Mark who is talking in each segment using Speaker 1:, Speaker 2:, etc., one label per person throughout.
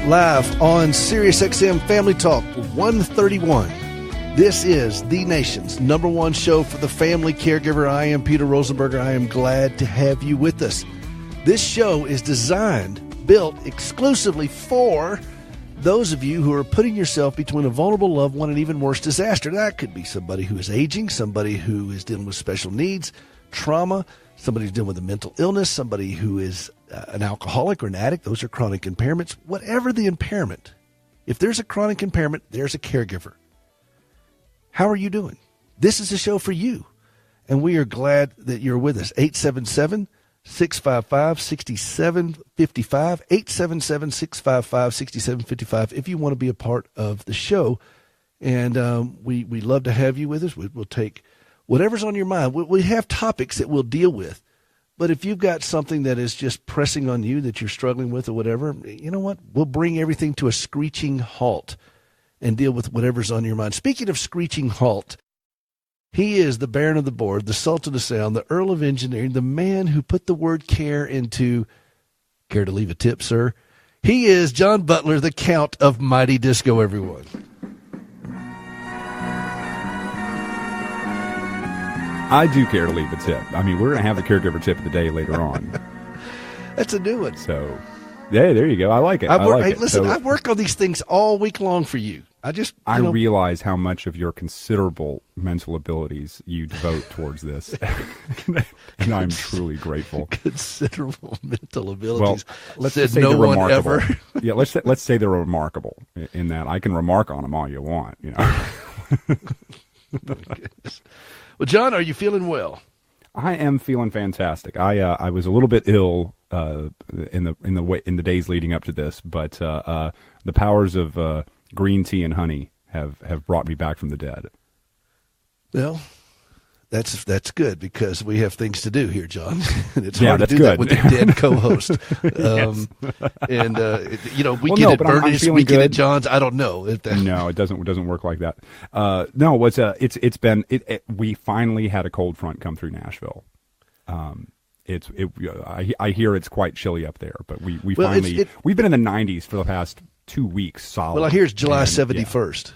Speaker 1: live on Sirius XM Family Talk 131. This is the nation's number one show for the family caregiver. I am Peter Rosenberger. I am glad to have you with us. This show is designed, built exclusively for those of you who are putting yourself between a vulnerable loved one and even worse, disaster. That could be somebody who is aging, somebody who is dealing with special needs, trauma, somebody who's dealing with a mental illness, somebody who is an alcoholic or an addict. Those are chronic impairments. Whatever the impairment, if there's a chronic impairment, there's a caregiver. How are you doing? This is a show for you, and we are glad that you're with us. 877-655-6755, 877-655-6755 if you want to be a part of the show. And we love to have you with us. We'll take whatever's on your mind. We have topics that we'll deal with. But if you've got something that is just pressing on you that you're struggling with or whatever, you know what? We'll bring everything to a screeching halt and deal with whatever's on your mind. Speaking of screeching halt, he is the Baron of the Board, the Sultan of Sound, the Earl of Engineering, the man who put the word care into, care to leave a tip, sir? He is John Butler, the Count of Mighty Disco, everyone.
Speaker 2: I do care to leave a tip. I mean, we're going to have the caregiver tip of the day later on.
Speaker 1: That's a new one.
Speaker 2: So, yeah, there you go. I like it.
Speaker 1: Listen, I work on these things all week long for you. I
Speaker 2: realize how much of your considerable mental abilities you devote towards this, and I'm truly grateful.
Speaker 1: Considerable mental abilities.
Speaker 2: Well, let's say no one ever. Yeah, let's say they're remarkable in that I can remark on them all you want. You know.
Speaker 1: My goodness. Well, John, are you feeling well?
Speaker 2: I am feeling fantastic. I was a little bit ill in the days leading up to this, but the powers of green tea and honey have brought me back from the dead.
Speaker 1: Well, that's good because we have things to do here, John. And it's hard to do that with a dead co-host. We get at Bernie's, we get at John's. I don't know.
Speaker 2: No, it doesn't work like that. We finally had a cold front come through Nashville. I hear it's quite chilly up there, but we've been in the 90s for the past 2 weeks solid.
Speaker 1: Well, I hear it's July 71st.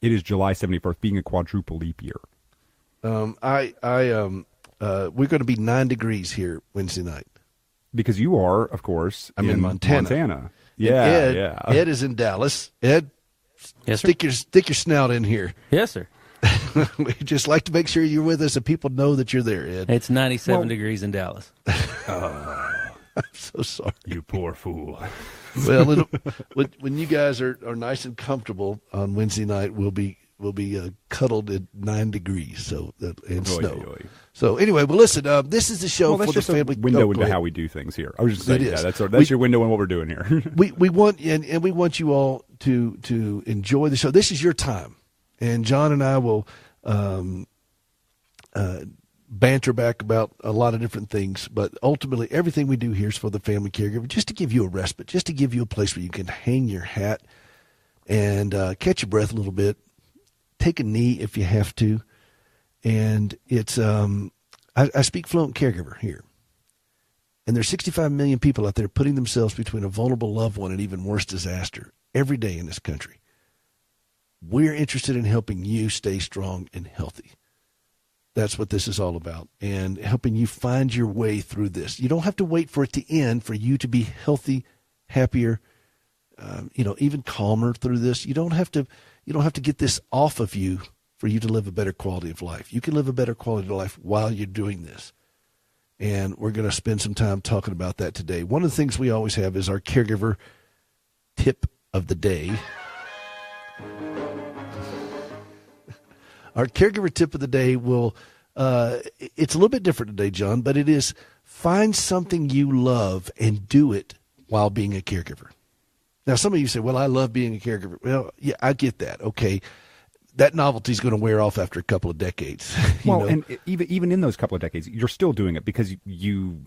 Speaker 2: It is July 71st, being a quadruple leap year.
Speaker 1: We're going to be 9 degrees here Wednesday night.
Speaker 2: Because you are, of course,
Speaker 1: I'm in Montana.
Speaker 2: Yeah,
Speaker 1: Ed is in Dallas. Ed,
Speaker 3: yes,
Speaker 1: stick your snot in here.
Speaker 3: Yes, sir.
Speaker 1: We just like to make sure you're with us and people know that you're there, Ed.
Speaker 3: It's 97 degrees in Dallas.
Speaker 1: I'm so sorry.
Speaker 2: You poor fool.
Speaker 1: Well, when you guys are nice and comfortable on Wednesday night, we'll be cuddled at 9 degrees and snow.
Speaker 2: Oy.
Speaker 1: So anyway, well, listen, this is the show for the family.
Speaker 2: Window into how we do things here. I was just saying, that's your window on what we're doing here.
Speaker 1: we want we want you all to enjoy the show. This is your time, and John and I will banter back about a lot of different things, but ultimately everything we do here is for the family caregiver, just to give you a respite, just to give you a place where you can hang your hat and catch your breath a little bit, take a knee if you have to. And it's I speak fluent caregiver here, and there's 65 million people out there putting themselves between a vulnerable loved one and even worse disaster every day in this country. We're interested in helping you stay strong and healthy. That's what this is all about, and helping you find your way through this. You don't have to wait for it to end for you to be healthy, happier, even calmer through this. You don't have to get this off of you for you to live a better quality of life. You can live a better quality of life while you're doing this. And we're going to spend some time talking about that today. One of the things we always have is our caregiver tip of the day. Our caregiver tip of the day it's a little bit different today, John, but it is find something you love and do it while being a caregiver. Now, some of you say, well, I love being a caregiver. Well, yeah, I get that. Okay. That novelty is going to wear off after a couple of decades.
Speaker 2: And even in those couple of decades, you're still doing it because you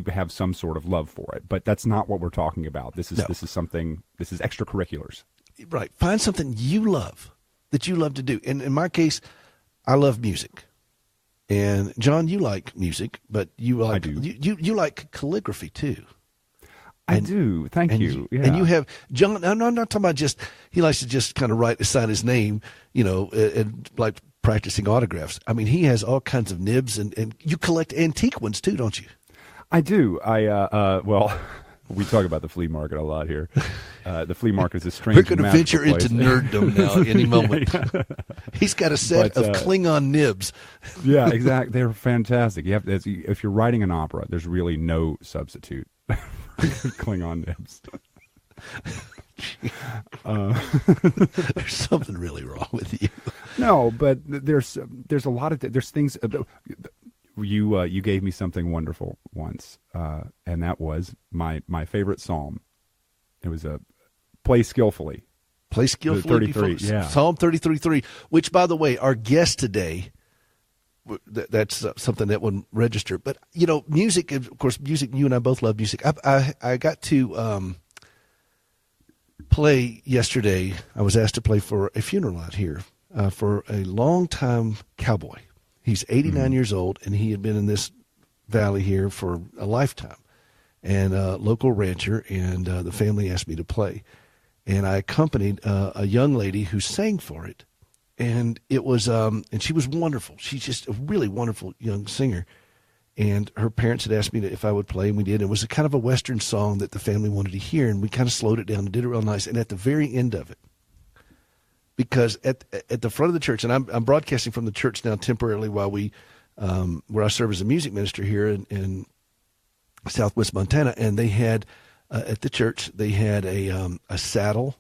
Speaker 2: have some sort of love for it. But that's not what we're talking about. This is extracurriculars.
Speaker 1: Right. Find something you love that you love to do. And in my case, I love music. And John, you like music, but you like calligraphy too.
Speaker 2: I do. Thank you. Yeah.
Speaker 1: And you have John. I'm not talking about just he likes to just kind of sign his name, and like practicing autographs. I mean, he has all kinds of nibs, and you collect antique ones too, don't you?
Speaker 2: I do. Well, we talk about the flea market a lot here. The flea market is a strange.
Speaker 1: We're going to venture into nerddom now any moment. Yeah. He's got a set of Klingon nibs.
Speaker 2: Yeah, exactly. They're fantastic. If you're writing an opera, there's really no substitute. Klingon nibs.
Speaker 1: There's something really wrong with you.
Speaker 2: No, but there's a lot of there's things. You gave me something wonderful once, and that was my favorite psalm. It was a play skillfully.
Speaker 1: Play skillfully.
Speaker 2: 33. Yeah.
Speaker 1: Psalm 33:3. Which, by the way, our guest today. That's something that wouldn't register. But, music, of course, music, you and I both love music. I got to play yesterday. I was asked to play for a funeral out here for a longtime cowboy. He's 89 years old, and he had been in this valley here for a lifetime. And a local rancher, and the family asked me to play. And I accompanied a young lady who sang for it. And it was, and she was wonderful. She's just a really wonderful young singer. And her parents had asked me if I would play, and we did. It was a kind of a Western song that the family wanted to hear, and we kind of slowed it down and did it real nice. And at the very end of it, because at the front of the church, and I'm broadcasting from the church now temporarily while where I serve as a music minister here in Southwest Montana, and they had at the church they had a saddle.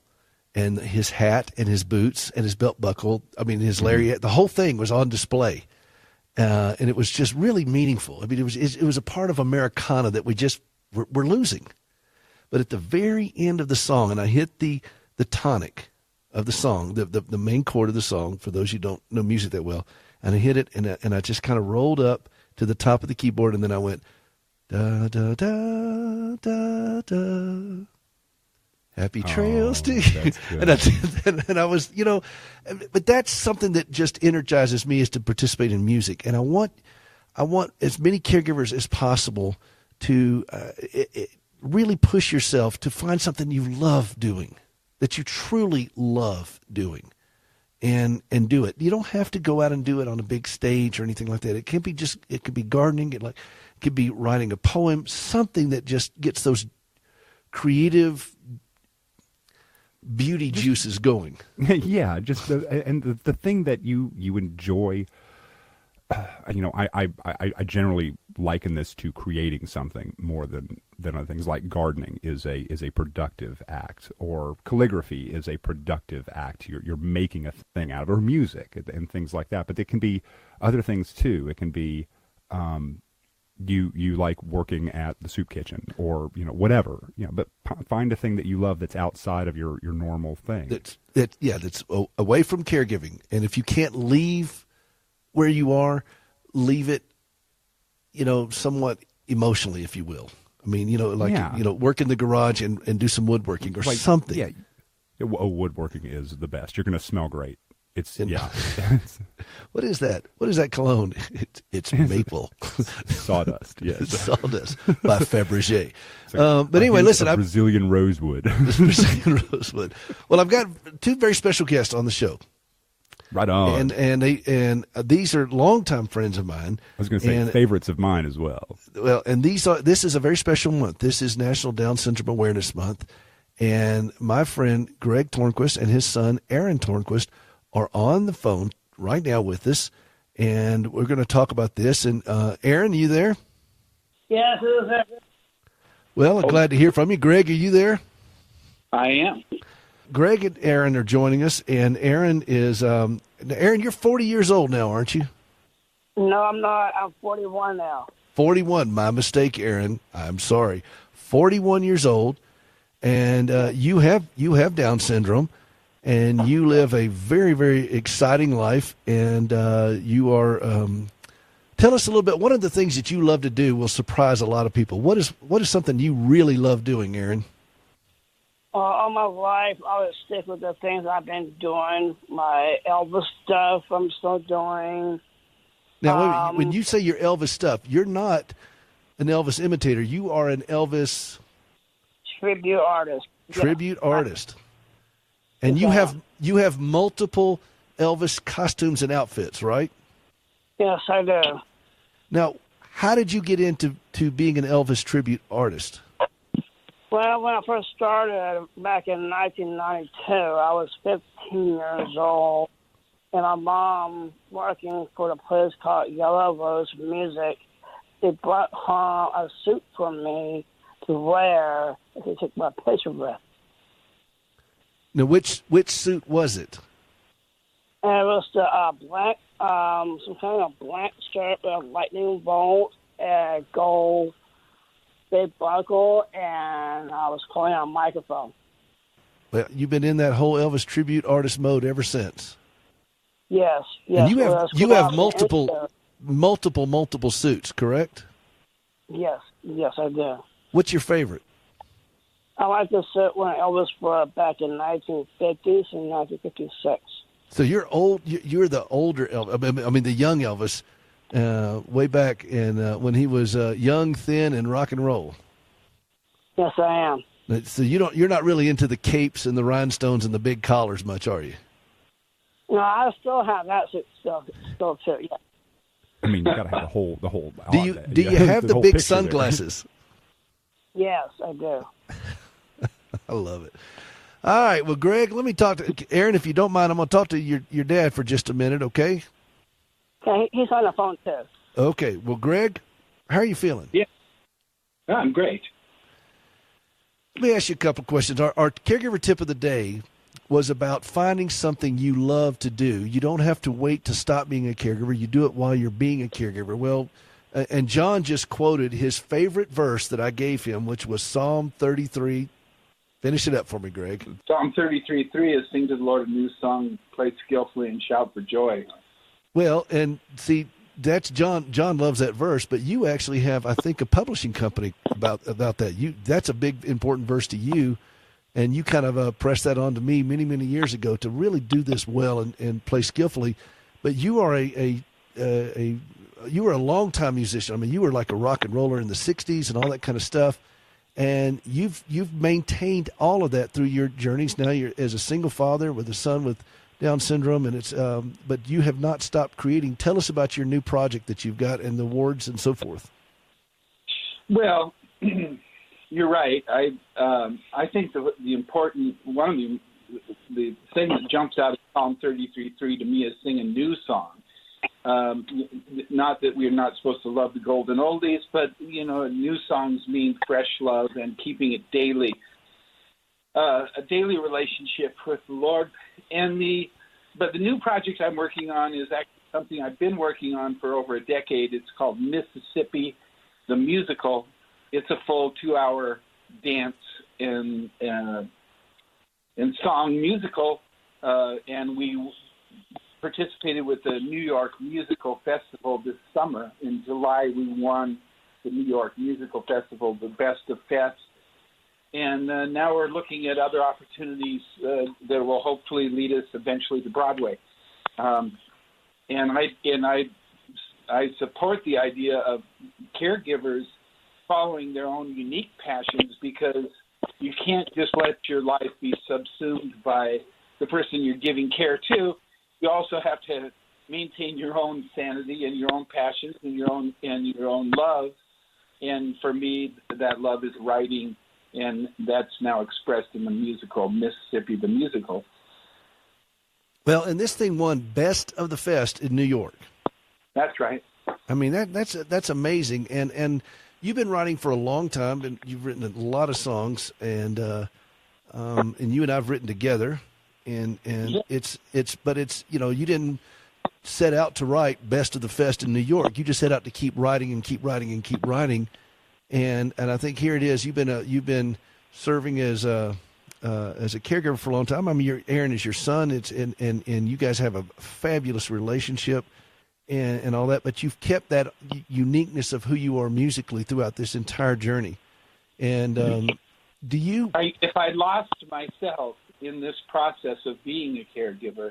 Speaker 1: And his hat and his boots and his belt buckle, his lariat, the whole thing was on display. And it was just really meaningful. It was a part of Americana that we're losing. But at the very end of the song, and I hit the tonic of the song, the main chord of the song, for those who don't know music that well, and I hit it, and I just kind of rolled up to the top of the keyboard, and then I went, da, da, da, da, da. Happy trails to you. And I was, but that's something that just energizes me is to participate in music. And I want as many caregivers as possible to really push yourself to find something you love doing, that you truly love doing, and do it. You don't have to go out and do it on a big stage or anything like that. It could be gardening. It could be writing a poem, something that just gets those creative beauty juices going.
Speaker 2: Yeah, just the thing that you enjoy. I generally liken this to creating something more than other things. Like gardening is a productive act, or calligraphy is a productive act. You're making a thing out of it, or music and things like that. But it can be other things too. It can be you like working at the soup kitchen, or whatever, but find a thing that you love that's outside of your normal thing.
Speaker 1: That's away from caregiving. And if you can't leave where you are, leave it, somewhat emotionally, if you will. Work in the garage and do some woodworking or something.
Speaker 2: Yeah, woodworking is the best. You're going to smell great.
Speaker 1: What is that? What is that cologne? It's maple.
Speaker 2: Sawdust, yes.
Speaker 1: Sawdust by Fabergé. But anyway, listen.
Speaker 2: Brazilian rosewood.
Speaker 1: Brazilian rosewood. Well, I've got two very special guests on the show.
Speaker 2: Right on.
Speaker 1: And these are longtime friends of mine.
Speaker 2: I was going to say favorites of mine as well.
Speaker 1: Well, and this is a very special month. This is National Down Syndrome Awareness Month. And my friend Greg Tornquist and his son Aaron Tornquist are on the phone right now with us, and we're going to talk about this. And Aaron, are you there?
Speaker 4: Yes,
Speaker 1: well, I'm glad to hear from you. Greg, are you there?
Speaker 4: I am.
Speaker 1: Greg and Aaron are joining us, and Aaron is Aaron, you're 40 years old now, aren't you?
Speaker 4: No, I'm not. I'm 41 now.
Speaker 1: 41. My mistake, Aaron. I'm sorry. 41 years old, and you have Down syndrome. And you live a very, very exciting life, and you are. Tell us a little bit. One of the things that you love to do will surprise a lot of people. What is something you really love doing, Aaron?
Speaker 4: All my life, I would stick with the things I've been doing. My Elvis stuff, I'm still doing.
Speaker 1: Now, when you say your Elvis stuff, you're not an Elvis imitator. You are an Elvis
Speaker 4: Tribute Artist.
Speaker 1: Tribute Artist. And you have multiple Elvis costumes and outfits, right?
Speaker 4: Yes, I do.
Speaker 1: Now, how did you get into being an Elvis Tribute Artist?
Speaker 4: Well, when I first started back in 1992, I was 15 years old, and my mom, working for the place called Yellow Rose Music, they brought home a suit for me to wear to take my picture with.
Speaker 1: Now, which suit was it?
Speaker 4: And it was the black, some kind of black shirt with a lightning bolt, and gold big buckle, and I was playing on a microphone.
Speaker 1: Well, you've been in that whole Elvis Tribute Artist mode ever since.
Speaker 4: Yes.
Speaker 1: And you have multiple suits, correct?
Speaker 4: Yes, I do.
Speaker 1: What's your favorite?
Speaker 4: I like the suit when Elvis wore it back in 1950s and 1956.
Speaker 1: So you're old. You're the older Elvis. I mean, the young Elvis, way back in when he was young, thin, and rock and roll.
Speaker 4: Yes, I am.
Speaker 1: So you're not really into the capes and the rhinestones and the big collars much, are you?
Speaker 4: No, I still have that suit still too. Yeah.
Speaker 2: I mean, you got to have the whole.
Speaker 1: Do you have the big sunglasses?
Speaker 4: Yes, I do.
Speaker 1: I love it. All right, well, Greg, let me talk to Aaron. If you don't mind, I'm going to talk to your dad for just a minute, okay?
Speaker 4: Okay, he's on the phone too.
Speaker 1: Okay, well, Greg, how are you feeling?
Speaker 5: Yeah, I'm great.
Speaker 1: Let me ask you a couple questions. Our caregiver tip of the day was about finding something you love to do. You don't have to wait to stop being a caregiver. You do it while you're being a caregiver. Well, and John just quoted his favorite verse that I gave him, which was Psalm 33. Finish it up for me, Greg.
Speaker 5: Psalm 33:3 is sing to the Lord a new song, play skillfully and shout for joy.
Speaker 1: Well, and see, that's John. John loves that verse, but you actually have, I think, a publishing company about that. That's a big, important verse to you, and you kind of pressed that on to me many, many years ago to really do this well and play skillfully. But you are you were a longtime musician. I mean, you were like a rock and roller in the '60s and all that kind of stuff. And you've maintained all of that through your journeys. Now you're as a single father with a son with Down syndrome, and it's but you have not stopped creating. Tell us about your new project that you've got and the awards and so forth.
Speaker 5: Well, you're right. I think the important one of the thing that jumps out of Psalm 33:3 to me is sing a new song. Not that we're not supposed to love the golden oldies, but new songs mean fresh love and keeping it daily, a daily relationship with the Lord. But the new project I'm working on is actually something I've been working on for over a decade. It's called Mississippi, the musical. It's a full 2-hour dance and song musical, and we participated with the New York Musical Festival this summer. In July, we won the New York Musical Festival, the Best of Fests. And now we're looking at other opportunities that will hopefully lead us eventually to Broadway. And I support the idea of caregivers following their own unique passions, because you can't just let your life be subsumed by the person you're giving care to. You also have to maintain your own sanity and your own passions and your own love. And for me, that love is writing, and that's now expressed in the musical Mississippi, the musical.
Speaker 1: Well, and this thing won Best of the Fest in New York.
Speaker 5: That's right.
Speaker 1: I mean, that's amazing. And you've been writing for a long time, and you've written a lot of songs, and you and I've written together. And it's you didn't set out to write Best of the Fest in New York. You just set out to keep writing and keep writing and keep writing, and I think here it is. You've been serving as a caregiver for a long time. I mean, Aaron is your son. And you guys have a fabulous relationship and all that. But you've kept that uniqueness of who you are musically throughout this entire journey. And
Speaker 5: if I lost myself in this process of being a caregiver,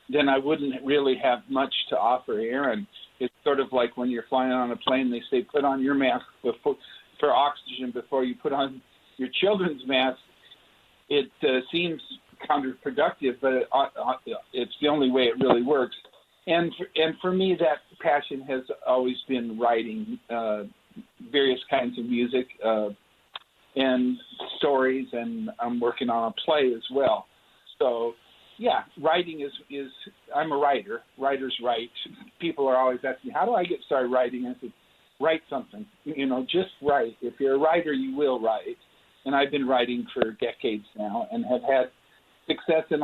Speaker 5: then I wouldn't really have much to offer Aaron. It's sort of like when you're flying on a plane, they say put on your mask for oxygen before you put on your children's masks, it seems counterproductive, but it's the only way it really works. And for me, that passion has always been writing various kinds of music and stories, and I'm working on a play as well. So, yeah, writing is I'm a writer. Writers write. People are always asking, how do I get started writing? I said, write something. Just write. If you're a writer, you will write. And I've been writing for decades now and have had success in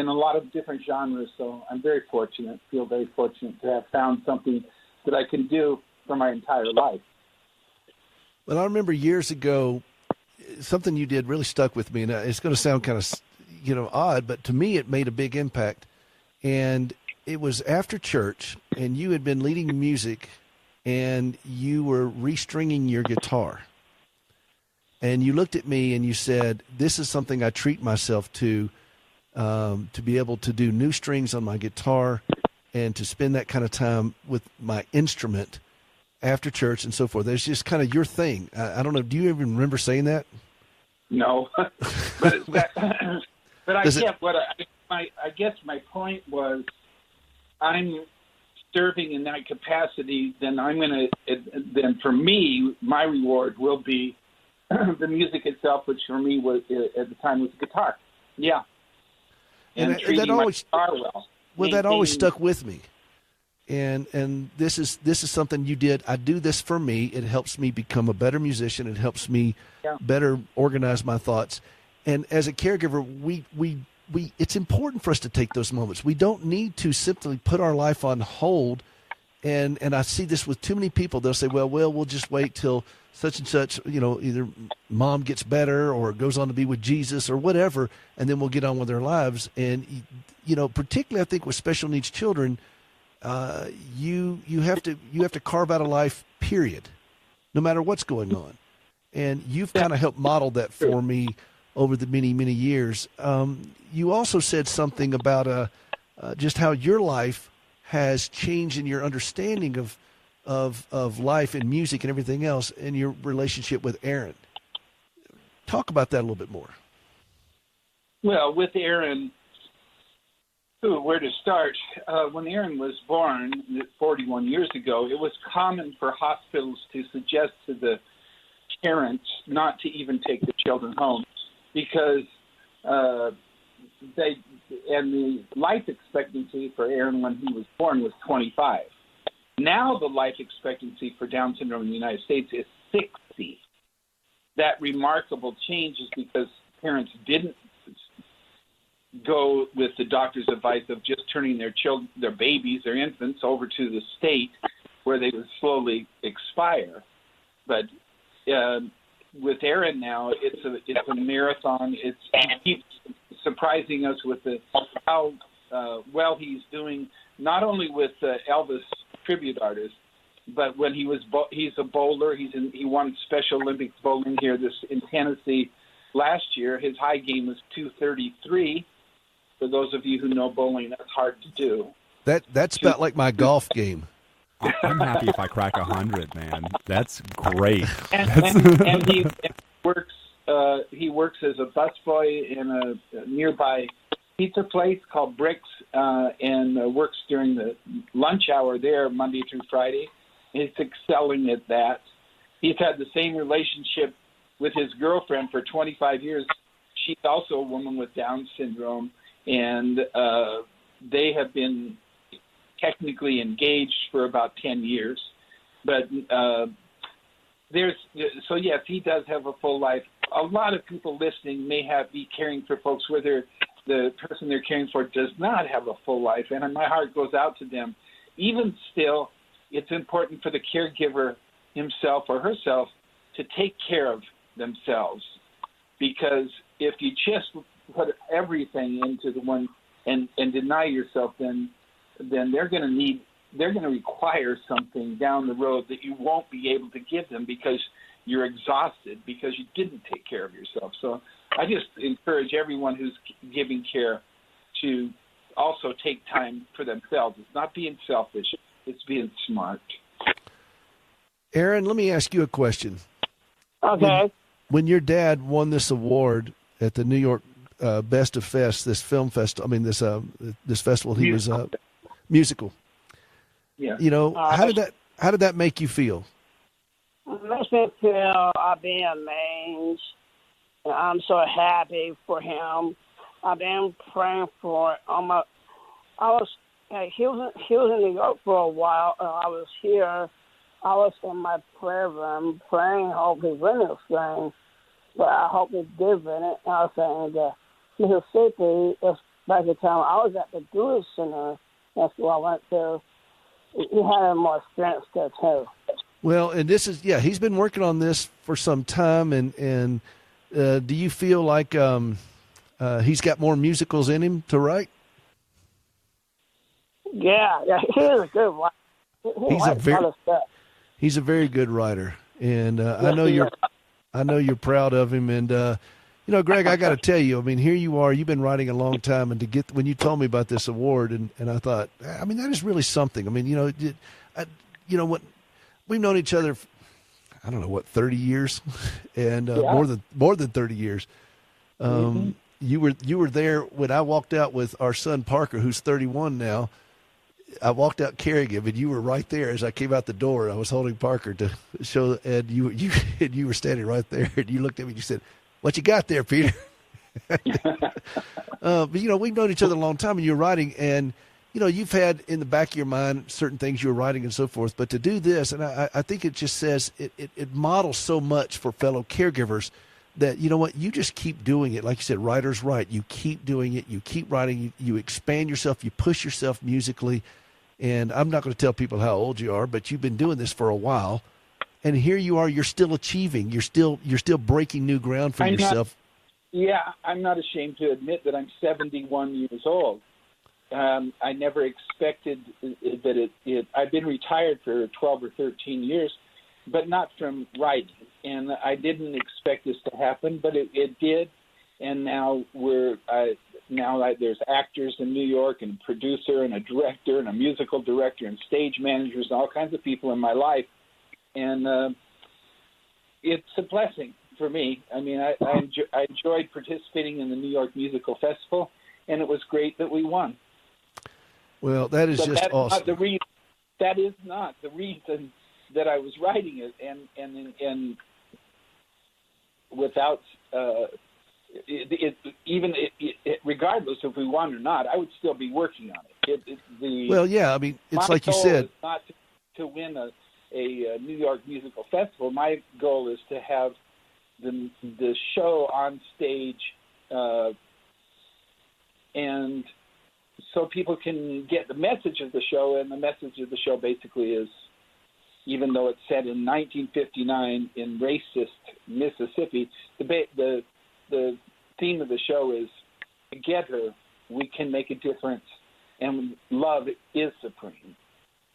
Speaker 5: a lot of different genres. So I'm very fortunate, feel very fortunate to have found something that I can do for my entire life.
Speaker 1: Well, I remember years ago, something you did really stuck with me, and it's going to sound kind of odd, but to me it made a big impact. And it was after church, and you had been leading music, and you were restringing your guitar. And you looked at me and you said, this is something I treat myself to be able to do new strings on my guitar and to spend that kind of time with my instrument after church and so forth. It's just kind of your thing. I don't know. Do you even remember saying that?
Speaker 5: No. But I guess my point was, I'm serving in that capacity. Then then for me, my reward will be the music itself, which for me was at the time was the guitar. Yeah, and treating my guitar well.
Speaker 1: Well, that always stuck with me. And this is something you did. I do this for me. It helps me become a better musician. It helps me better organize my thoughts. And as a caregiver, we it's important for us to take those moments. We don't need to simply put our life on hold. And I see this with too many people. They'll say, well, we'll just wait till such and such, either mom gets better or goes on to be with Jesus or whatever, and then we'll get on with their lives. And, particularly I think with special needs children, you have to carve out a life, period, no matter what's going on. And you've kind of helped model that for me over the many, many years. You also said something about just how your life has changed in your understanding of life and music and everything else in your relationship with Aaron. Talk about that a little bit more.
Speaker 5: Well, with Aaron, where to start? When Aaron was born 41 years ago, it was common for hospitals to suggest to the parents not to even take the children home because the life expectancy for Aaron when he was born was 25. Now the life expectancy for Down syndrome in the United States is 60. That remarkable change is because parents didn't go with the doctor's advice of just turning their babies, their infants, over to the state where they would slowly expire. But with Aaron now, it's a marathon. He keeps surprising us with how well he's doing, not only with Elvis Tribute Artist, but when he's a bowler. He won Special Olympics bowling here in Tennessee last year. His high game was 233. For those of you who know bowling, that's hard to do.
Speaker 1: That's about like my golf game.
Speaker 2: I'm happy if I crack 100, man. That's great.
Speaker 5: And he works. He works as a busboy in a nearby pizza place called Bricks, and works during the lunch hour there Monday through Friday. He's excelling at that. He's had the same relationship with his girlfriend for 25 years. She's also a woman with Down syndrome, and they have been technically engaged for about 10 years. But yes, he does have a full life. A lot of people listening may be caring for folks where the person they're caring for does not have a full life, and my heart goes out to them. Even still, it's important for the caregiver himself or herself to take care of themselves, because if you just put everything into the one and deny yourself, then they're going to require something down the road that you won't be able to give them because you're exhausted because you didn't take care of yourself. So I just encourage everyone who's giving care to also take time for themselves. It's not being selfish. It's being smart.
Speaker 1: Aaron, let me ask you a question.
Speaker 4: Okay.
Speaker 1: when your dad won this award at the New York Best of Fest, this film festival, this festival, he was musical.
Speaker 5: Yeah.
Speaker 1: You know, how did that make you feel?
Speaker 4: It makes me feel I've been amazed. And I'm so happy for him. I've been praying for it. He was in New York for a while, and I was here. I was in my prayer room praying, hope he win this thing. But I hope he did win it. And I was saying that Mississippi, back the time I was at the Jewish Center, that's where I went to. He had more strength there too.
Speaker 1: Well, and this is, he's been working on this for some time, and do you feel like he's got more musicals in him to write?
Speaker 4: Yeah, he's a good writer.
Speaker 1: He's a very good writer, and I know you're proud of him. And Greg, I got to tell you, I mean, here you are. You've been writing a long time, and when you told me about this award, and I thought, I mean, that is really something. I mean, what we've known each other, I don't know, 30 years, and more than 30 years. You were there when I walked out with our son Parker, who's 31 now. I walked out Caregiver, you were right there as I came out the door. I was holding Parker to show, and you were standing right there, and you looked at me and you said, "What you got there, Peter?" But we've known each other a long time, and you're writing, and you've had in the back of your mind certain things you were writing and so forth. But to do this, and I think it just says it models so much for fellow caregivers that, you know what, you just keep doing it. Like you said, writers write. You keep doing it. You keep writing. You expand yourself. You push yourself musically. And I'm not going to tell people how old you are, but you've been doing this for a while. And here you are. You're still achieving. You're still breaking new ground for yourself.
Speaker 5: I'm not ashamed to admit that I'm 71 years old. I never expected that I've been retired for 12 or 13 years, but not from writing. And I didn't expect this to happen, but it did. And now there's actors in New York, and a producer, and a director, and a musical director, and stage managers, and all kinds of people in my life. And it's a blessing for me. I mean, I enjoyed participating in the New York Musical Festival, and it was great that we won.
Speaker 1: Well, that is just awesome.
Speaker 5: That is not the reason that I was writing it, and without regardless if we won or not, I would still be working on it.
Speaker 1: It's like you said.
Speaker 5: Is not to win a New York Musical Festival. My goal is to have the show on stage, and so people can get the message of the show. And the message of the show basically is, even though it's set in 1959 in racist Mississippi, the theme of the show is, together we can make a difference, and love is supreme.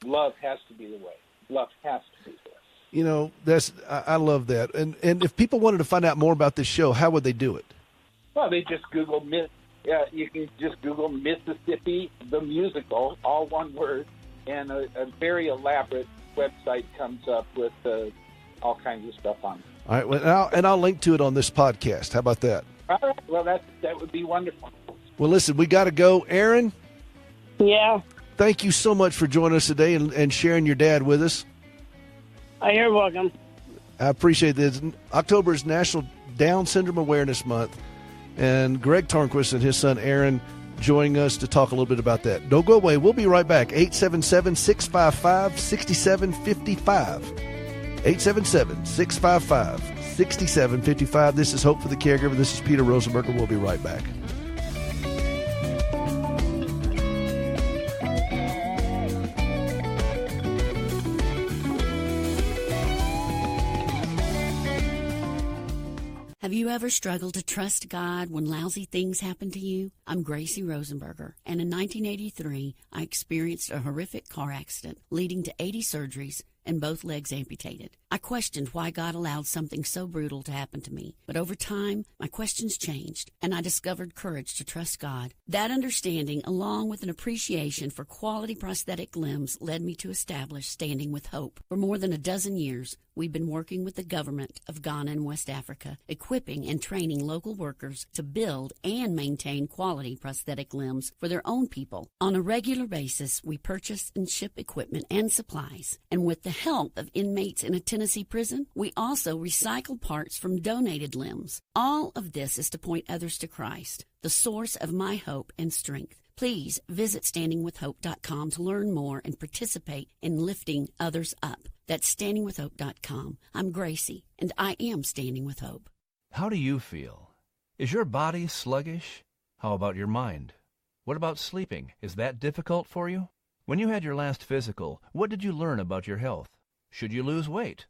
Speaker 5: Love has to be the way. Love has to be there.
Speaker 1: I love that. And if people wanted to find out more about this show, how would they do it?
Speaker 5: Well, they just Google you can just Google Mississippi the Musical, all one word, and a very elaborate website comes up with all kinds of stuff on it.
Speaker 1: All right, well, I'll link to it on this podcast. How about that?
Speaker 5: All right, well, that would be wonderful.
Speaker 1: Well, listen, we got to go. Aaron?
Speaker 4: Yeah?
Speaker 1: Thank you so much for joining us today and sharing your dad with us.
Speaker 4: You're welcome.
Speaker 1: I appreciate this. October is National Down Syndrome Awareness Month, and Greg Tornquist and his son Aaron joining us to talk a little bit about that. Don't go away. We'll be right back. 877-655-6755. 877-655-6755. This is Hope for the Caregiver. This is Peter Rosenberger. We'll be right back.
Speaker 6: Have you ever struggled to trust God when lousy things happen to you? I'm Gracie Rosenberger, and in 1983, I experienced a horrific car accident leading to 80 surgeries and both legs amputated. I questioned why God allowed something so brutal to happen to me. But over time, my questions changed, and I discovered courage to trust God. That understanding, along with an appreciation for quality prosthetic limbs, led me to establish Standing with Hope. For more than a dozen years, we've been working with the government of Ghana and West Africa, equipping and training local workers to build and maintain quality prosthetic limbs for their own people. On a regular basis, we purchase and ship equipment and supplies. And with the help of inmates in a Tennessee prison, we also recycle parts from donated limbs. All of this is to point others to Christ, the source of my hope and strength. Please visit standingwithhope.com to learn more and participate in lifting others up. That's standingwithhope.com. I'm Gracie, and I am Standing with Hope.
Speaker 7: How do you feel? Is your body sluggish? How about your mind? What about sleeping? Is that difficult for you? When you had your last physical, what did you learn about your health? Should you lose weight?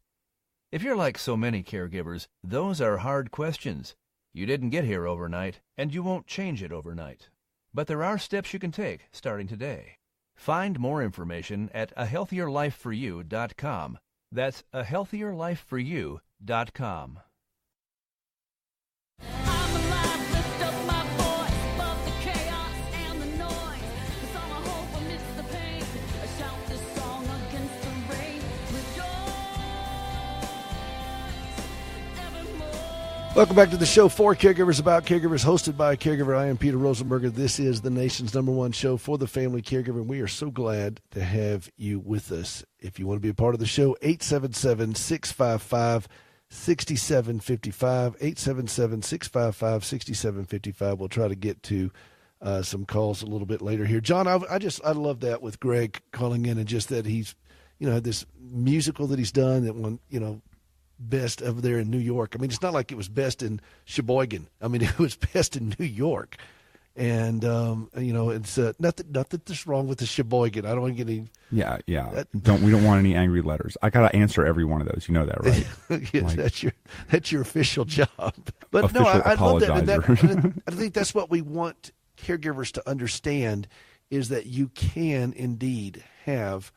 Speaker 7: If you're like so many caregivers, those are hard questions. You didn't get here overnight, and you won't change it overnight. But there are steps you can take starting today. Find more information at ahealthierlifeforyou.com. That's ahealthierlifeforyou.com.
Speaker 1: Welcome back to the show for Caregivers, about caregivers, hosted by a caregiver. I am Peter Rosenberger. This is the nation's #1 show for the family caregiver, and we are so glad to have you with us. If you want to be a part of the show, 877-655-6755, 877-655-6755. We'll try to get to some calls a little bit later here. John, I love that with Greg calling in, and just that he's, had this musical that he's done that won, best over there in New York. I mean, it's not like it was best in Sheboygan. I mean, it was best in New York. And, it's not that there's wrong with the Sheboygan. I don't want to get any.
Speaker 2: Yeah. We don't want any angry letters. I got to answer every one of those. You know that, right?
Speaker 1: Yes, that's your official job. But
Speaker 2: official
Speaker 1: I love that.
Speaker 2: apologizer.
Speaker 1: I think that's what we want caregivers to understand, is that you can indeed have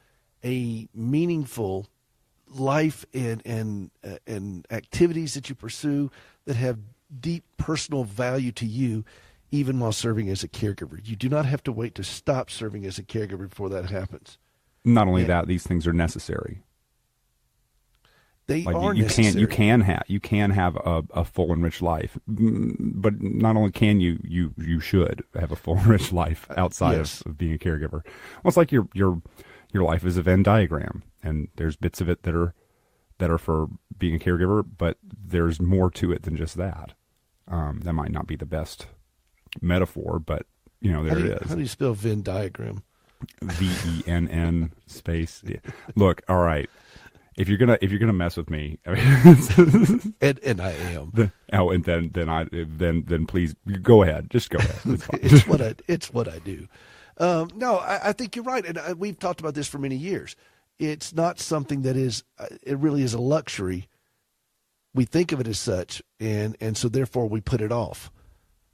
Speaker 1: a meaningful life and activities that you pursue that have deep personal value to you, even while serving as a caregiver. You do not have to wait to stop serving as a caregiver before that happens.
Speaker 2: Not only that, these things are necessary.
Speaker 1: They are necessary.
Speaker 2: You can have a full and rich life, but not only can you should have a full and rich life outside of being a caregiver. Well, it's like your life is a Venn diagram, and there's bits of it that are for being a caregiver, but there's more to it than just that. That might not be the best metaphor, but it is.
Speaker 1: How do you spell Venn diagram?
Speaker 2: VENN space. Yeah. Look, all right. If you're gonna mess with me,
Speaker 1: and I am.
Speaker 2: Then please go ahead. Just go ahead. It's fine.
Speaker 1: It's what I do. No, I think you're right, and we've talked about this for many years. It's not something that is. It really is a luxury. We think of it as such, and so therefore we put it off.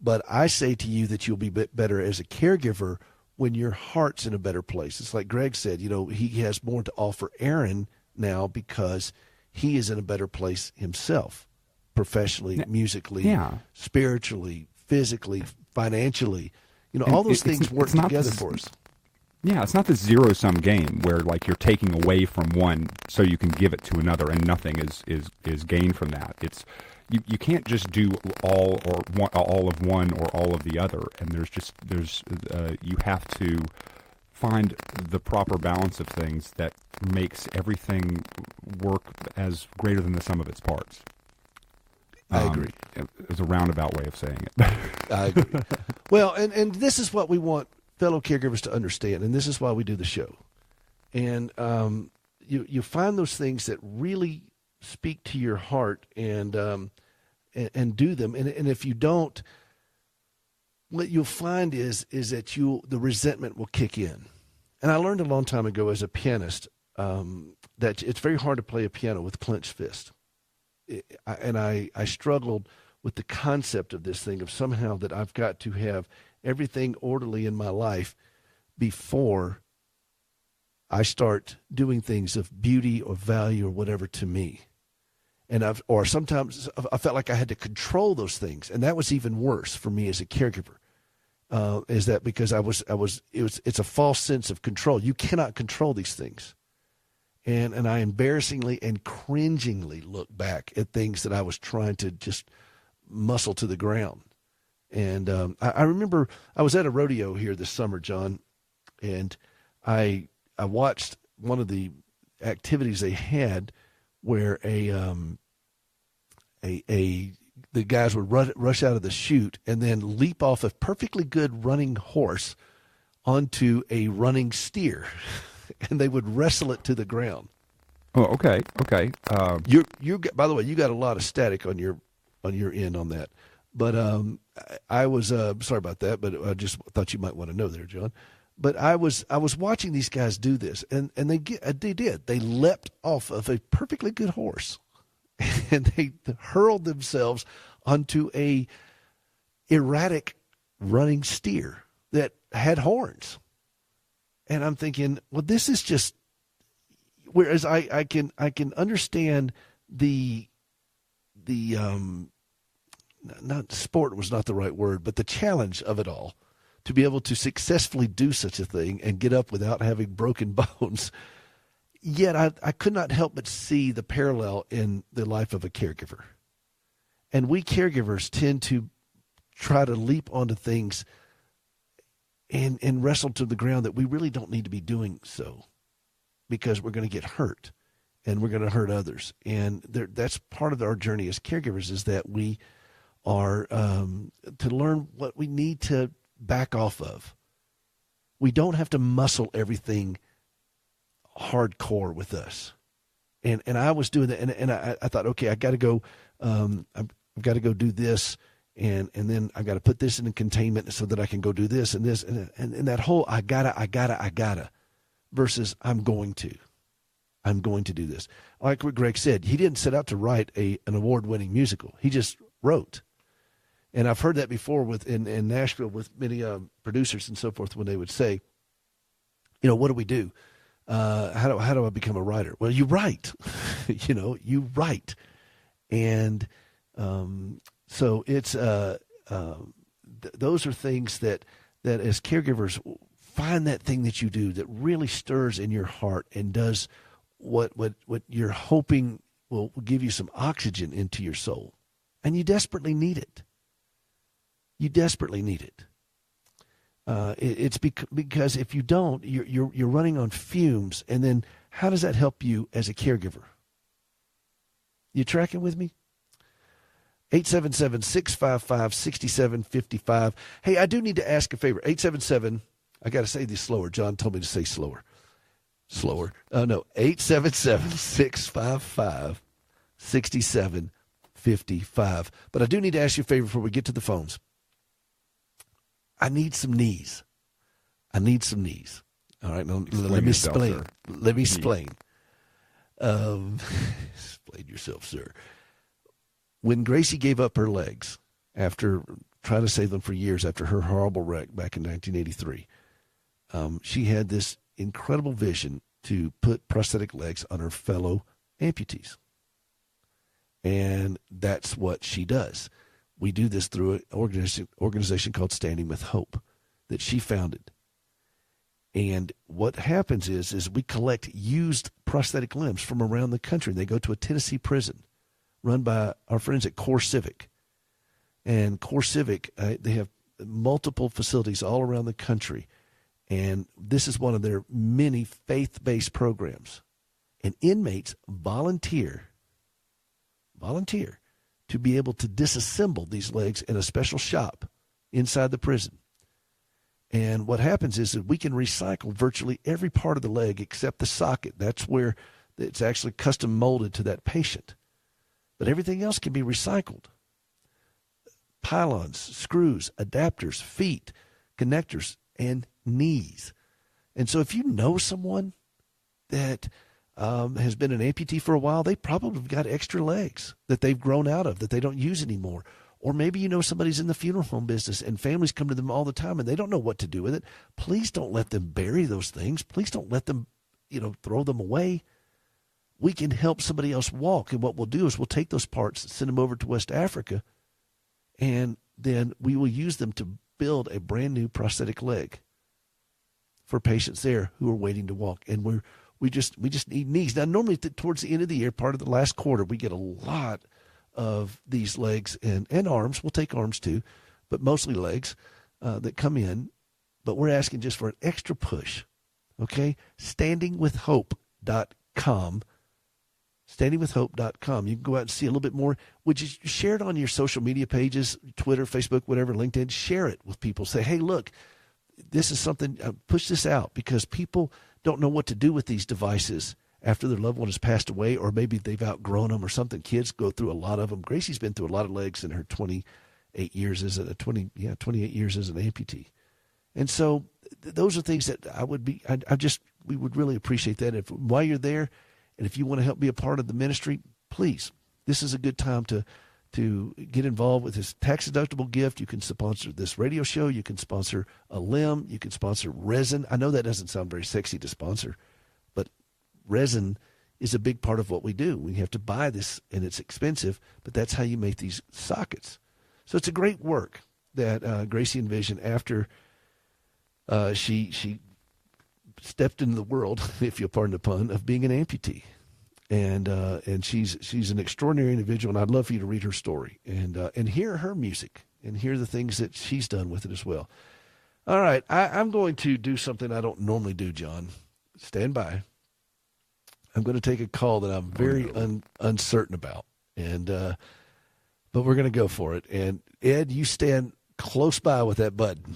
Speaker 1: But I say to you that you'll be better as a caregiver when your heart's in a better place. It's like Greg said. He has more to offer Aaron now because he is in a better place himself, professionally, musically, spiritually, physically, financially. All those things work together for us.
Speaker 2: Yeah, it's not this zero-sum game where you're taking away from one so you can give it to another, and nothing is gained from that. It's you can't just do all of one or all of the other, and you have to find the proper balance of things that makes everything work as greater than the sum of its parts.
Speaker 1: I agree.
Speaker 2: It's a roundabout way of saying it.
Speaker 1: I agree. Well, and this is what we want fellow caregivers to understand, and this is why we do the show. And you find those things that really speak to your heart and do them. And if you don't, what you'll find is that the resentment will kick in. And I learned a long time ago as a pianist that it's very hard to play a piano with clenched fists. I struggled with the concept of this thing, of somehow that I've got to have everything orderly in my life before I start doing things of beauty or value or whatever to me. And sometimes I felt like I had to control those things. And that was even worse for me as a caregiver. Is that because it's a false sense of control. You cannot control these things. And I embarrassingly and cringingly look back at things that I was trying to just muscle to the ground. And I remember I was at a rodeo here this summer, John, and I watched one of the activities they had where the guys would rush out of the chute and then leap off a perfectly good running horse onto a running steer, and they would wrestle it to the ground.
Speaker 2: Oh, okay.
Speaker 1: You by the way, you got a lot of static on your end on that, but I was sorry about that, but I just thought you might want to know there, John. But I was watching these guys do this, and they leapt off of a perfectly good horse, and they hurled themselves onto a erratic running steer that had horns. And I'm thinking, well, this is just, whereas I can understand the not sport was not the right word, but the challenge of it all, to be able to successfully do such a thing and get up without having broken bones. Yet I could not help but see the parallel in the life of a caregiver. And we caregivers tend to try to leap onto things and wrestle to the ground that we really don't need to be doing so, because we're going to get hurt and we're going to hurt others. And that's part of our journey as caregivers, is that we are to learn what we need to back off of. We don't have to muscle everything hardcore with us. And I was doing that, and I thought, okay, I got to go. I've got to go do this, and then I got to put this in containment so that I can go do this and this, and that whole I gotta, versus I'm going to do this. Like what Greg said, he didn't set out to write an award-winning musical. He just wrote. And I've heard that before in Nashville with many producers and so forth, when they would say, what do we do? How do I become a writer? Well, you write. You write. And so it's those are things that as caregivers, find that thing that you do that really stirs in your heart and does what you're hoping will give you some oxygen into your soul. And you desperately need it. You desperately need it. It's because if you don't, you're running on fumes. And then how does that help you as a caregiver? You tracking with me? 877-655-6755. Hey, I do need to ask a favor. 877, I got to say this slower. John told me to say slower. Slower. No, 877-655-6755. But I do need to ask you a favor before we get to the phones. I need some knees. All right, now, let me explain. Explain yourself, sir. When Gracie gave up her legs after trying to save them for years after her horrible wreck back in 1983, she had this incredible vision to put prosthetic legs on her fellow amputees. And that's what she does. We do this through an organization called Standing with Hope that she founded. And what happens is we collect used prosthetic limbs from around the country. They go to a Tennessee prison run by our friends at Core Civic. And Core Civic, they have multiple facilities all around the country. And this is one of their many faith-based programs. And inmates volunteer to be able to disassemble these legs in a special shop inside the prison. And what happens is that we can recycle virtually every part of the leg except the socket. That's where it's actually custom molded to that patient. But everything else can be recycled. Pylons, screws, adapters, feet, connectors, and knees. And so if you know someone that has been an amputee for a while, they probably got extra legs that they've grown out of that they don't use anymore. Or maybe you know somebody's in the funeral home business and families come to them all the time and they don't know what to do with it. Please don't let them bury those things. Please don't let them throw them away. We can help somebody else walk. And what we'll do is we'll take those parts and send them over to West Africa, and then we will use them to build a brand new prosthetic leg for patients there who are waiting to walk. And we just need knees. Now, normally towards the end of the year, part of the last quarter, we get a lot of these legs and arms. We'll take arms too, but mostly legs that come in. But we're asking just for an extra push. Okay? Standingwithhope.com. Standingwithhope.com. You can go out and see a little bit more. Would you share it on your social media pages, Twitter, Facebook, whatever, LinkedIn? Share it with people. Say, hey, look, this is something, push this out, because people don't know what to do with these devices after their loved one has passed away, or maybe they've outgrown them or something. Kids go through a lot of them. Gracie's been through a lot of legs in her 28 years as an amputee. And so those are things that we would really appreciate that. If while you're there, and if you want to help be a part of the ministry, please, this is a good time to get involved with this tax-deductible gift. You can sponsor this radio show. You can sponsor a limb. You can sponsor resin. I know that doesn't sound very sexy to sponsor, but resin is a big part of what we do. We have to buy this, and it's expensive, but that's how you make these sockets. So it's a great work that Gracie envisioned after she stepped into the world, if you'll pardon the pun, of being an amputee. And she's an extraordinary individual, and I'd love for you to read her story and hear her music and hear the things that she's done with it as well. All right, I'm going to do something I don't normally do, John. Stand by. I'm going to take a call that I'm very uncertain about, but we're going to go for it. And Ed, you stand close by with that button.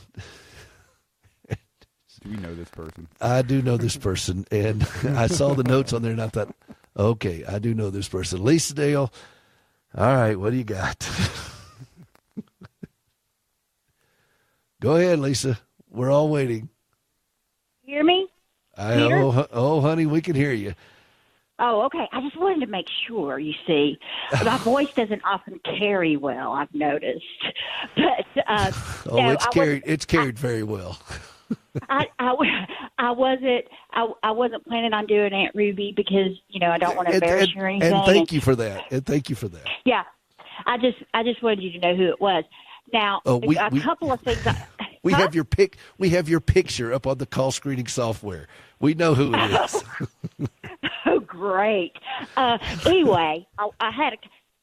Speaker 2: Do we know this person?
Speaker 1: I do know this person, and I saw the notes on there, and I thought, okay, I do know this person. Lisa Dale, all right, what do you got? Go ahead, Lisa. We're all waiting.
Speaker 8: Hear me?
Speaker 1: Oh, honey, we can hear you.
Speaker 8: Oh, okay. I just wanted to make sure, you see. My voice doesn't often carry well, I've noticed. But
Speaker 1: it's carried very well.
Speaker 8: I wasn't planning on doing Aunt Ruby because I don't want to embarrass you or anything.
Speaker 1: And thank you for that.
Speaker 8: Yeah, I just wanted you to know who it was. Now, a couple of things.
Speaker 1: We have your We have your picture up on the call screening software. We know who it is.
Speaker 8: Oh, great. Anyway, I had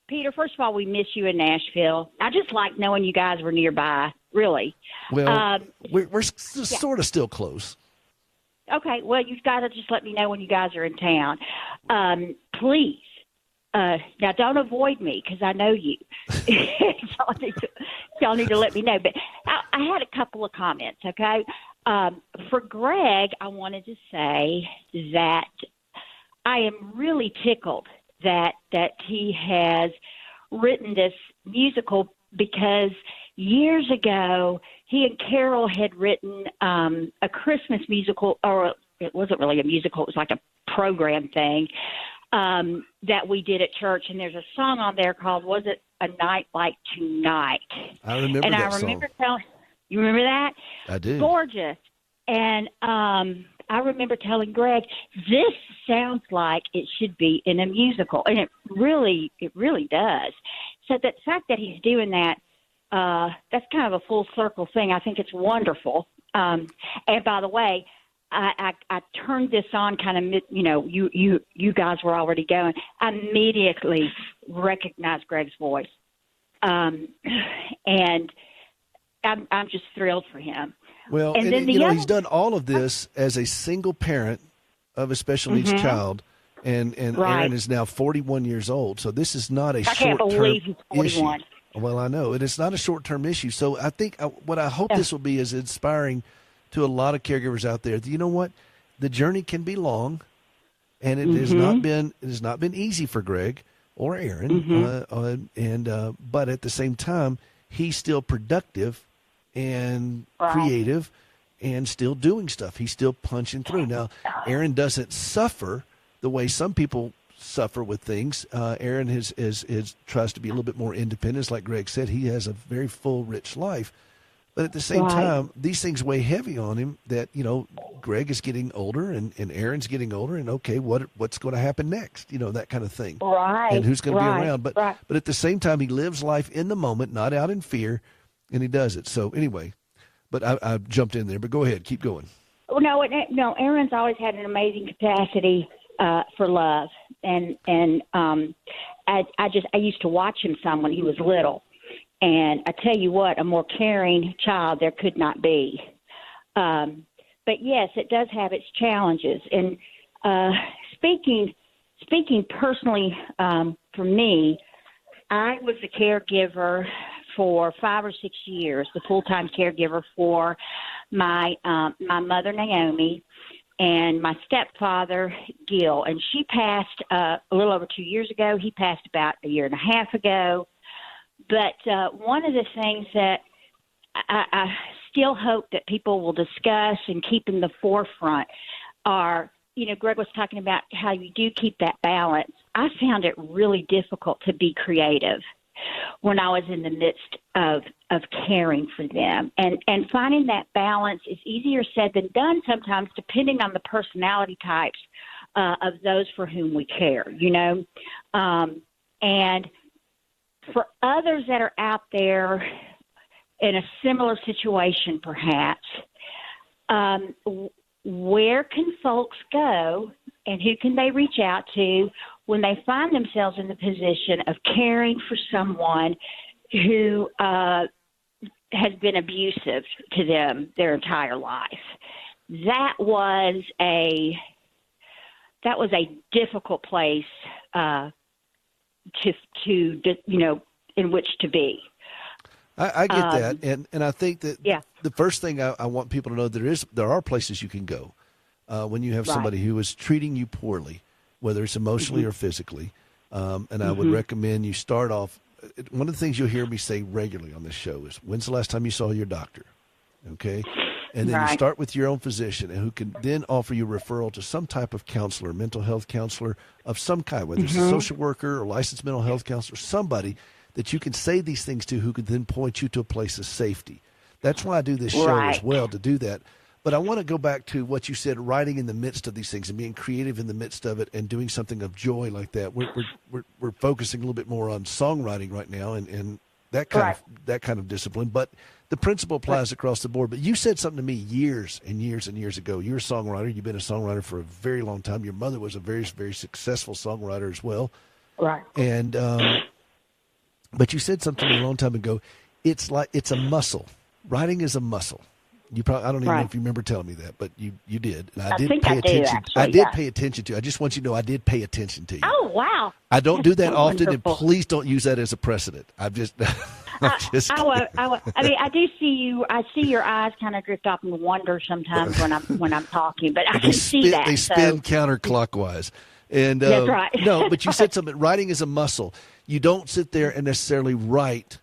Speaker 8: Peter. First of all, we miss you in Nashville. I just like knowing you guys were nearby. Really.
Speaker 1: Well, we're sort of still close.
Speaker 8: Okay. Well, you've got to just let me know when you guys are in town. Please. Now, don't avoid me because I know you. y'all need to let me know. But I had a couple of comments, okay? For Greg, I wanted to say that I am really tickled that he has written this musical, because years ago, he and Carol had written a Christmas musical, or it wasn't really a musical, it was like a program thing that we did at church. And there's a song on there called Was It a Night Like Tonight?
Speaker 1: I remember
Speaker 8: and
Speaker 1: that
Speaker 8: I remember song. You remember that?
Speaker 1: I do.
Speaker 8: Gorgeous. And I remember telling Greg, this sounds like it should be in a musical. And it really does. So the fact that he's doing that, that's kind of a full circle thing. I think it's wonderful. And by the way, I turned this on kind of, you guys were already going. I immediately recognized Greg's voice. And I'm just thrilled for him.
Speaker 1: Well, and then he's done all of this as a single parent of a special needs child. And
Speaker 8: right.
Speaker 1: Aaron is now 41 years old. So this is not a short-term
Speaker 8: issue. I can't believe he's 41.
Speaker 1: Well, I know. And it's not a short-term issue. So I think what I hope this will be is inspiring to a lot of caregivers out there. You know what? The journey can be long, and it has not been easy for Greg or Aaron. But at the same time, he's still productive and creative and still doing stuff. He's still punching through. Now, Aaron doesn't suffer the way some people suffer with things. Aaron tries to be a little bit more independent. Like Greg said, he has a very full, rich life. But at the same
Speaker 8: Right.
Speaker 1: time, these things weigh heavy on him that, Greg is getting older and Aaron's getting older, and okay, what's going to happen next? That kind of thing.
Speaker 8: Right.
Speaker 1: And who's going to
Speaker 8: right,
Speaker 1: be around. But
Speaker 8: right.
Speaker 1: but at the same time, he lives life in the moment, not out in fear, and he does it. So anyway, but I jumped in there. But go ahead. Keep going.
Speaker 8: No, Aaron's always had an amazing capacity for love. And I used to watch him some when he was little. And I tell you what, a more caring child there could not be. But yes, it does have its challenges. And speaking personally for me, I was a caregiver for 5 or 6 years, the full-time caregiver for my mother, Naomi, and my stepfather, Gil. And she passed a little over 2 years ago. He passed about a year and a half ago. But one of the things that I still hope that people will discuss and keep in the forefront are, Greg was talking about how you do keep that balance. I found it really difficult to be creative when I was in the midst of caring for them. And finding that balance is easier said than done sometimes, depending on the personality types of those for whom we care, and for others that are out there in a similar situation, perhaps, where can folks go and who can they reach out to when they find themselves in the position of caring for someone who has been abusive to them their entire life? That was a difficult place in which to be.
Speaker 1: I get that, and I think that
Speaker 8: yeah.
Speaker 1: the first thing I want people to know, there are places you can go when you have somebody who is treating you poorly, whether it's emotionally or physically. And I would recommend you start off. One of the things you'll hear me say regularly on this show is, when's the last time you saw your doctor? Okay. And then you start with your own physician, and who can then offer you a referral to some type of counselor, mental health counselor of some kind, whether it's a social worker or licensed mental health counselor, somebody that you can say these things to who could then point you to a place of safety. That's why I do this show as well, to do that. But I want to go back to what you said, writing in the midst of these things and being creative in the midst of it and doing something of joy like that. We're focusing a little bit more on songwriting right now and that kind of discipline. But the principle applies across the board. But you said something to me years and years and years ago. You're a songwriter. You've been a songwriter for a very long time. Your mother was a very, very successful songwriter as well.
Speaker 8: Right.
Speaker 1: And but you said something to me a long time ago. It's a muscle. Writing is a muscle. I don't even know if you remember telling me that, but you did. And I did pay attention. I did pay attention to you. I just want you to know I did pay attention to you.
Speaker 8: Oh, wow.
Speaker 1: I don't do that often,
Speaker 8: wonderful.
Speaker 1: and please don't use that as a precedent. I do
Speaker 8: see you. I see your eyes kind of drift off in wonder sometimes when I'm talking, but I can see that.
Speaker 1: They spin counterclockwise. And
Speaker 8: that's right.
Speaker 1: No, but you said something. Writing is a muscle. You don't sit there and necessarily write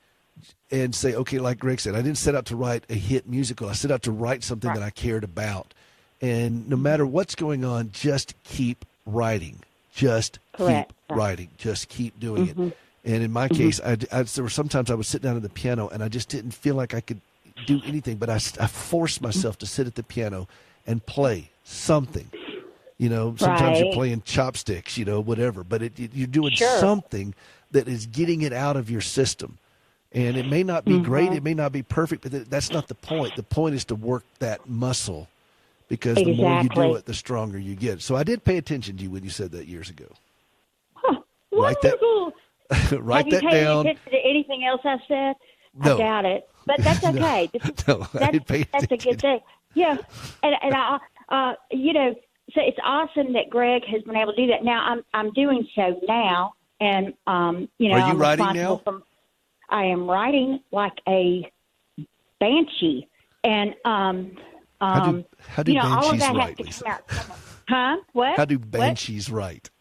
Speaker 1: and say, okay, like Greg said, I didn't set out to write a hit musical. I set out to write something that I cared about. And no matter what's going on, just keep writing. Just keep writing. Just keep doing it. And in my case, there were sometimes I would sit down at the piano and I just didn't feel like I could do anything, but I forced myself to sit at the piano and play something. Sometimes you're playing chopsticks, whatever, but you're doing something that is getting it out of your system. And it may not be great, it may not be perfect, but that's not the point. The point is to work that muscle, because the more you do it, the stronger you get. So I did pay attention to you when you said that years ago.
Speaker 8: Huh,
Speaker 1: write that down.
Speaker 8: Attention to anything else I said?
Speaker 1: No.
Speaker 8: I doubt it, but that's okay. That's a good thing. Yeah, and I, so it's awesome that Greg has been able to do that. Now I'm doing so now, and
Speaker 1: Are you
Speaker 8: I'm
Speaker 1: writing now?
Speaker 8: I am writing like a banshee, and
Speaker 1: how do
Speaker 8: all of
Speaker 1: banshees
Speaker 8: that
Speaker 1: write,
Speaker 8: has
Speaker 1: Lisa?
Speaker 8: to come out. Huh? What?
Speaker 1: How do banshees write?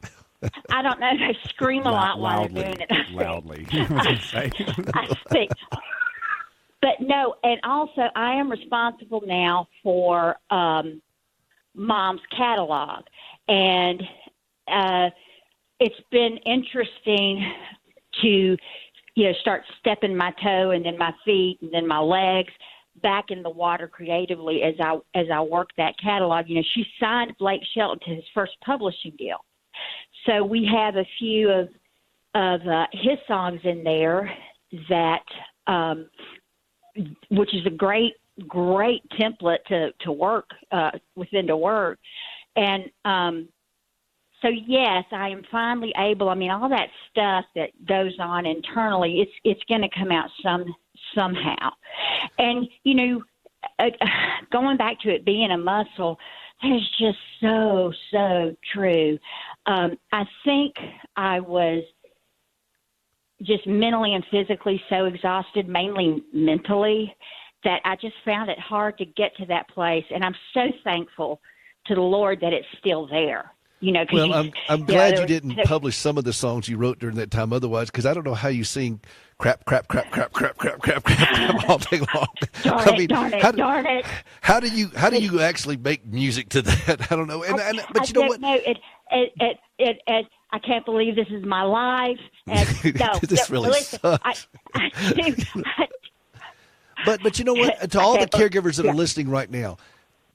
Speaker 8: I don't know. They scream a lot while they're doing it.
Speaker 2: Loudly.
Speaker 8: I think. But no, and also I am responsible now for Mom's catalog, and it's been interesting to start stepping my toe and then my feet and then my legs back in the water creatively as I worked that catalog. You know, she signed Blake Shelton to his first publishing deal, so we have a few of his songs in there that, which is a great template to work within to work, and so yes, I am finally able. I mean, all that stuff that goes on internally, it's going to come out somehow. And you know, going back to it being a muscle, that is just so true. I think I was just mentally and physically so exhausted, mainly mentally, that I just found it hard to get to that place. And I'm so thankful to the Lord that it's still there. You know,
Speaker 1: well, I'm glad you didn't publish some of the songs you wrote during that time. Otherwise, because I don't know how you sing crap all day long.
Speaker 8: Darn it.
Speaker 1: How do you actually make music to that? I don't know. But you know what?
Speaker 8: No, I can't believe this is my life. And, no,
Speaker 1: this really sucks. But you know what? To all the caregivers that are listening right now,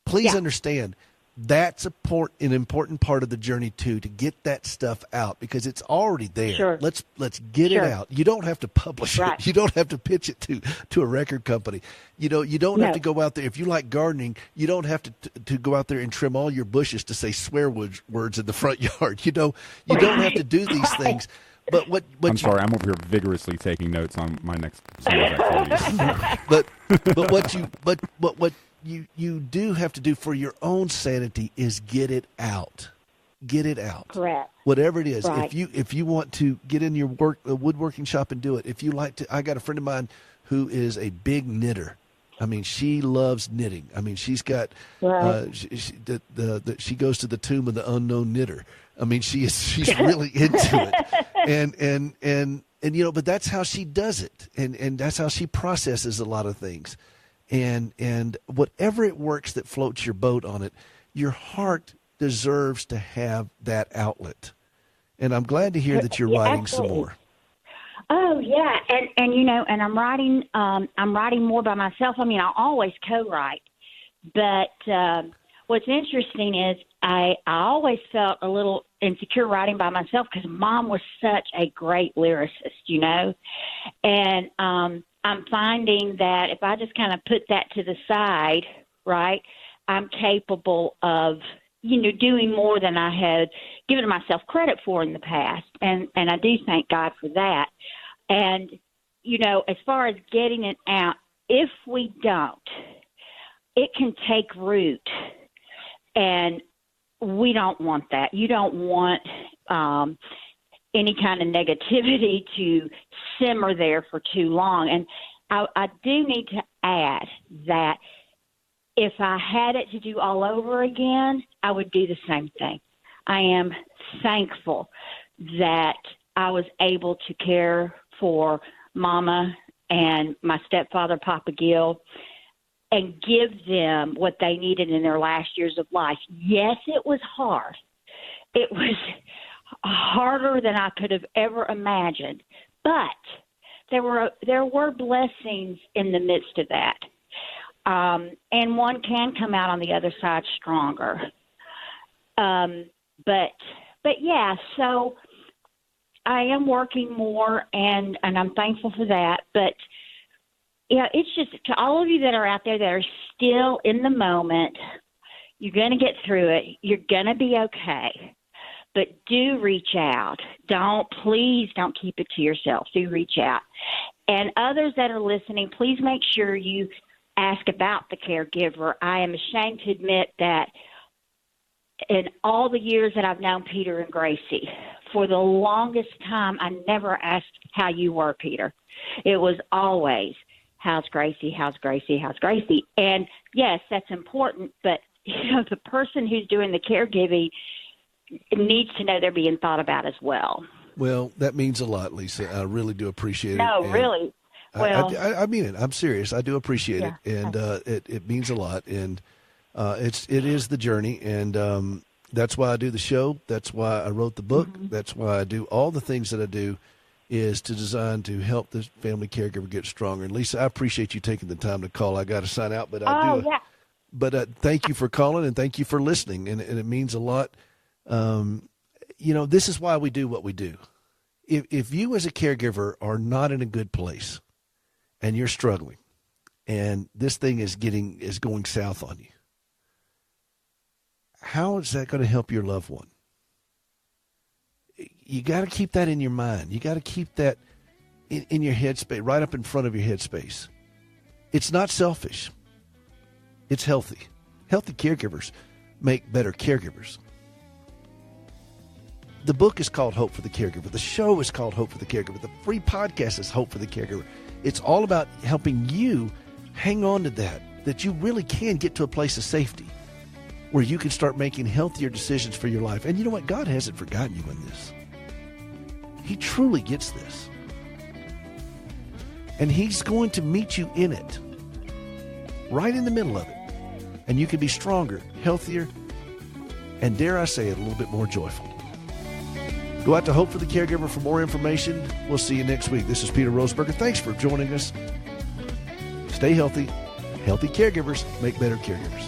Speaker 1: please understand that's an important part of the journey too, to get that stuff out, because it's already there.
Speaker 8: Sure.
Speaker 1: Let's get it out. You don't have to publish it. You don't have to pitch it to a record company. You know, you don't have to go out there. If you like gardening, you don't have to go out there and trim all your bushes to say swear words in the front yard. You know, you don't have to do these things. But I'm
Speaker 2: sorry, I'm over here vigorously taking notes on my next summer's activities.
Speaker 1: but what you do have to do for your own sanity is get it out. Get it out.
Speaker 8: Correct.
Speaker 1: Whatever it is.
Speaker 8: Right.
Speaker 1: If you want to get in your woodworking shop and do it. If you like to, I got a friend of mine who is a big knitter. I mean, she loves knitting. I mean, she's got she goes to the tomb of the unknown knitter. I mean, she's really into it, and you know, but that's how she does it, and that's how she processes a lot of things, and whatever it works that floats your boat on it, your heart deserves to have that outlet, and I'm glad to hear that you're writing some more.
Speaker 8: Oh yeah, and you know, and I'm writing more by myself. I mean, I always co-write, but what's interesting is I always felt a little insecure writing by myself because Mom was such a great lyricist, you know, and I'm finding that if I just kind of put that to the side, right, I'm capable of, you know, doing more than I had given myself credit for in the past, and I do thank God for that. And, you know, as far as getting it out, if we don't, it can take root, and we don't want that. You don't want any kind of negativity to simmer there for too long. And I do need to add that if I had it to do all over again, I would do the same thing. I am thankful that I was able to care for Mama and my stepfather, Papa Gill, and give them what they needed in their last years of life. Yes, it was hard. It was harder than I could have ever imagined, but there were blessings in the midst of that. And one can come out on the other side stronger. But yeah, so I am working more, and I'm thankful for that. But yeah, it's just to all of you that are out there that are still in the moment, you're going to get through it. You're going to be okay. But do reach out. Please don't keep it to yourself. Do reach out. And others that are listening, please make sure you ask about the caregiver. I am ashamed to admit that in all the years that I've known Peter and Gracie, for the longest time, I never asked how you were, Peter. It was always, how's Gracie, how's Gracie, how's Gracie? And yes, that's important, but you know, the person who's doing the caregiving needs to know they're being thought about as well.
Speaker 1: Well, that means a lot, Lisa. I really do appreciate it.
Speaker 8: No, really. Well,
Speaker 1: I mean it. I'm serious. I do appreciate it, and it means a lot. And it is the journey, and that's why I do the show. That's why I wrote the book. Mm-hmm. That's why I do all the things that I do. is designed to help the family caregiver get stronger. And Lisa, I appreciate you taking the time to call. I got to sign out, but
Speaker 8: Yeah.
Speaker 1: But thank you for calling and thank you for listening, and it means a lot. This is why we do what we do. If you as a caregiver are not in a good place and you're struggling and this thing is going south on you, how is that going to help your loved one? You got to keep that in your mind. You got to keep that in your headspace, right up in front of your headspace. It's not selfish. It's healthy. Healthy caregivers make better caregivers. The book is called Hope for the Caregiver. The show is called Hope for the Caregiver. The free podcast is Hope for the Caregiver. It's all about helping you hang on to that you really can get to a place of safety where you can start making healthier decisions for your life. And you know what? God hasn't forgotten you in this. He truly gets this. And He's going to meet you in it, right in the middle of it. And you can be stronger, healthier, and dare I say it, a little bit more joyful. Go out to Hope for the Caregiver for more information. We'll see you next week. This is Peter Roseberger. Thanks for joining us. Stay healthy. Healthy caregivers make better caregivers.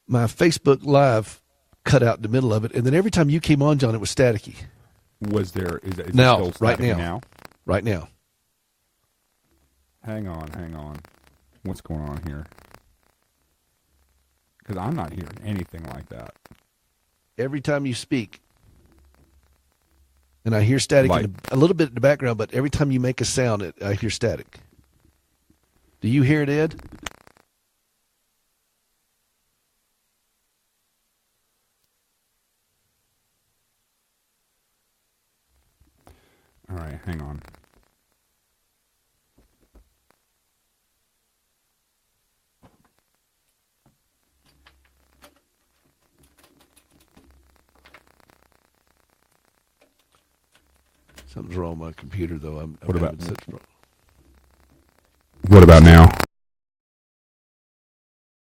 Speaker 1: My Facebook Live cut out in the middle of it, and then every time you came on, John, it was staticky.
Speaker 2: Is it
Speaker 1: now,
Speaker 2: still
Speaker 1: right
Speaker 2: staticky
Speaker 1: now. Right now.
Speaker 2: Hang on. What's going on here? Because I'm not hearing anything like that.
Speaker 1: Every time you speak, and I hear static a little bit in the background, but every time you make a sound, I hear static. Do you hear it, Ed?
Speaker 2: All right, hang on.
Speaker 1: Something's wrong with my computer, though.
Speaker 2: What about now?